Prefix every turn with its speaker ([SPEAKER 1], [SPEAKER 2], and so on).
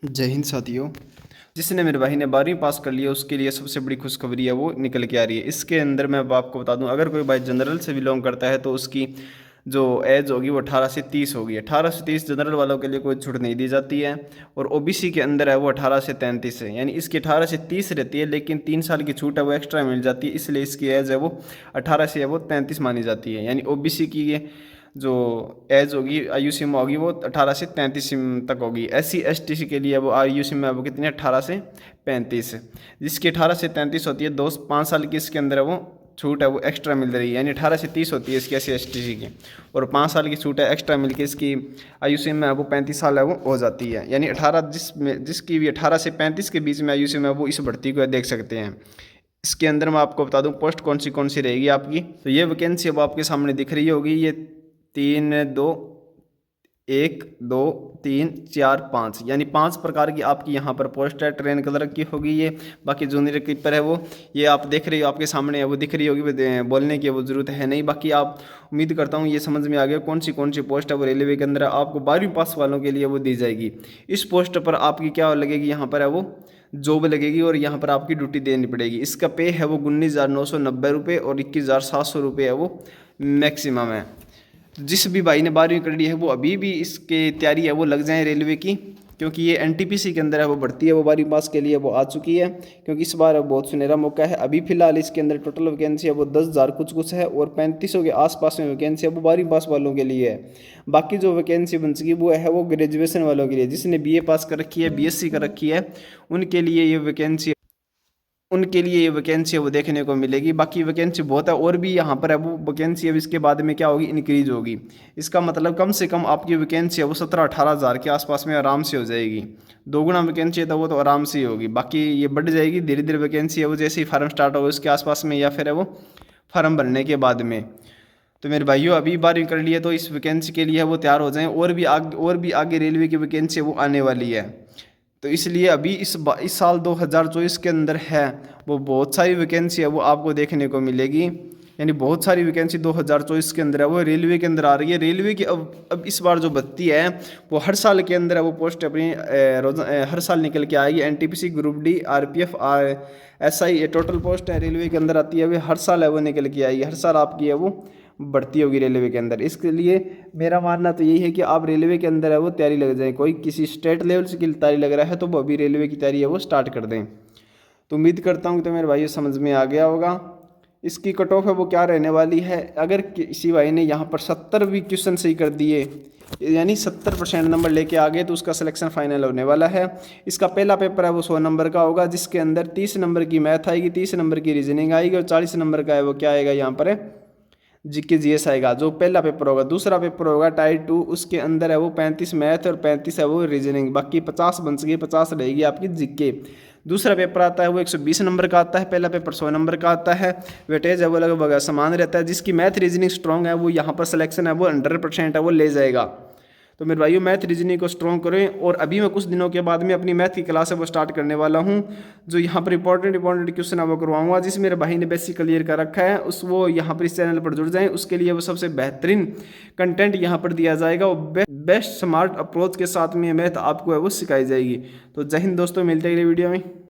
[SPEAKER 1] जय हिंद साथियों। जिसने मेरे भाई ने 12वीं पास कर लिया उसके लिए सबसे बड़ी खुशखबरी है वो निकल के आ रही है। इसके अंदर मैं अब आपको बता दूं, अगर कोई भाई जनरल से बिलोंग करता है तो उसकी जो एज होगी वो 18 से 30 होगी। 18 से 30 जनरल वालों के लिए कोई छूट नहीं दी जाती है। और ओबीसी के अंदर है वो 18 से 33 है, यानी इसकी 18 से 30 रहती है, लेकिन 3 साल की छूट है वो एक्स्ट्रा मिल जाती है। इसलिए इसकी एज है वो 18 से है वो 33 मानी जाती है। यानी ओबीसी की ये जो एज होगी, आयु सीमा होगी वो 18 से 33 तक होगी। SC ST के लिए वो आयु सीमा वो कितनी है, 18 से 35। जिसकी 18 से 33 होती है, 2-5 साल की इसके अंदर है वो छूट है वो एक्स्ट्रा मिल रही है। यानी 18 से 30 होती है इसकी SC ST की, और 5 साल की छूट है एक्स्ट्रा मिलकर इसकी आयु सीमा है वो 35 साल है वो हो जाती है। यानी 18 जिसकी भी 18 से 35 के बीच में आयु सीमा है वो इस भर्ती को देख सकते हैं। इसके अंदर मैं आपको बता दूं पोस्ट कौन सी रहेगी आपकी। तो ये वैकेंसी अब आपके सामने दिख रही होगी, ये 3, 2, 1, 2, 3, 4, 5 यानी 5 प्रकार की आपकी यहाँ पर पोस्ट है। ट्रेन कलर की होगी ये। बाकी जूनियर कीपर है वो ये आप देख रही हो, आपके सामने है वो दिख रही होगी, बोलने की वो ज़रूरत है नहीं। बाकी आप उम्मीद करता हूँ ये समझ में आ गया कौन सी पोस्ट है वो रेलवे के अंदर आपको 12वीं पास वालों के लिए वो दी जाएगी। इस पोस्ट पर आपकी क्या लगेगी, यहाँ पर है वो जॉब लगेगी और यहाँ पर आपकी ड्यूटी देनी पड़ेगी। इसका पे है वो 19,990 रुपये और 21,700 रुपये है वो मैक्सिमम है। जिस भी भाई ने 12वीं कर ली है वो अभी भी इसके तैयारी है वो लग जाए रेलवे की, क्योंकि ये NTPC के अंदर है वो भर्ती है वो 12वीं पास के लिए वो आ चुकी है। क्योंकि इस बार बहुत सुनहरा मौका है। अभी फिलहाल इसके अंदर टोटल वैकेंसी है वो 10,000 कुछ है और 3500 के आसपास में वैकेंसी है वो 12वीं पास वालों के लिए है। बाकी जो वैकेंसी बन सकी वो है वो ग्रेजुएशन वालों के लिए, जिसने BA पास कर रखी है, BSc कर रखी है, उनके लिए ये वैकेंसी है वो देखने को मिलेगी। बाकी वैकेंसी बहुत है और भी यहाँ पर है वो वैकेंसी अब इसके बाद में क्या होगी, इंक्रीज होगी। इसका मतलब कम से कम आपकी वैकेंसी है वो 17-18 हज़ार के आसपास में आराम से हो जाएगी। 2 गुना वैकेंसी है तो वो तो आराम से ही होगी। बाकी ये बढ़ जाएगी धीरे धीरे वैकेंसी है वो, जैसे ही फार्म स्टार्ट होगा उसके आसपास में, या फिर है वो फार्म भरने के बाद में। तो मेरे भाइयों अभी 12वीं कर लिए तो इस वैकेंसी के लिए वो तैयार हो जाएं। और भी आगे रेलवे की वैकेंसी वो आने वाली है। तो इसलिए अभी इस साल 2024 के अंदर है वो बहुत सारी वैकेंसी है वो आपको देखने को मिलेगी। यानी बहुत सारी वैकेंसी 2024 के अंदर है वो रेलवे के अंदर आ रही है। रेलवे की अब इस बार जो भर्ती है वो हर साल के अंदर है वो पोस्ट अपनी हर साल निकल के आएगी। NTPC, group D, RPF, SI ये टोटल पोस्ट है रेलवे के अंदर आती है वो हर साल है वो निकल के आएगी। हर साल आपकी है वो बढ़ती होगी रेलवे के अंदर। इसके लिए मेरा मानना तो यही है कि आप रेलवे के अंदर है वो तैयारी लग जाए। कोई किसी स्टेट लेवल से की तैयारी लग रहा है तो वो अभी रेलवे की तैयारी है वो स्टार्ट कर दें। तो उम्मीद करता हूँ कि तो मेरे भाई समझ में आ गया होगा। इसकी कट ऑफ है वो क्या रहने वाली है। अगर किसी भाई ने यहाँ पर 70 भी क्वेश्चन सही कर दिए, यानी 70% नंबर लेके आ गए, तो उसका सिलेक्शन फाइनल होने वाला है। इसका पहला पेपर है वो 100 नंबर का होगा, जिसके अंदर 30 नंबर की मैथ आएगी, 30 नंबर की रीजनिंग आएगी और 40 नंबर का है वो क्या आएगा, यहाँ पर GK GS आएगा, जो पहला पेपर होगा। दूसरा पेपर होगा टायर 2, उसके अंदर है वो 35 मैथ और 35 है वो रीजनिंग। बाकी 50 बन सके, 50 रहेगी आपकी GK। दूसरा पेपर आता है वो 120 नंबर का आता है, पहला पेपर 100 नंबर का आता है। वेटेज है वो लगभग समान रहता है। जिसकी मैथ रीजनिंग स्ट्रॉन्ग है वो यहाँ पर सिलेक्शन है वो 100% है वो ले जाएगा। तो मेरे भाइयों मैथ रीजनिंग को स्ट्रॉन्ग करें। और अभी मैं कुछ दिनों के बाद में अपनी मैथ की क्लास है वो स्टार्ट करने वाला हूँ, जो यहाँ पर इंपॉर्टेंट क्वेश्चन है वो करवाऊंगा। जिस मेरे भाई ने बेसिक क्लियर कर रखा है उस वो यहाँ पर इस चैनल पर जुड़ जाएं, उसके लिए वो सबसे बेहतरीन कंटेंट यहाँ पर दिया जाएगा और बेस्ट स्मार्ट अप्रोच के साथ में मैथ आपको है वो सिखाई जाएगी। तो जय हिंद दोस्तों, मिलते हैं अगले वीडियो में।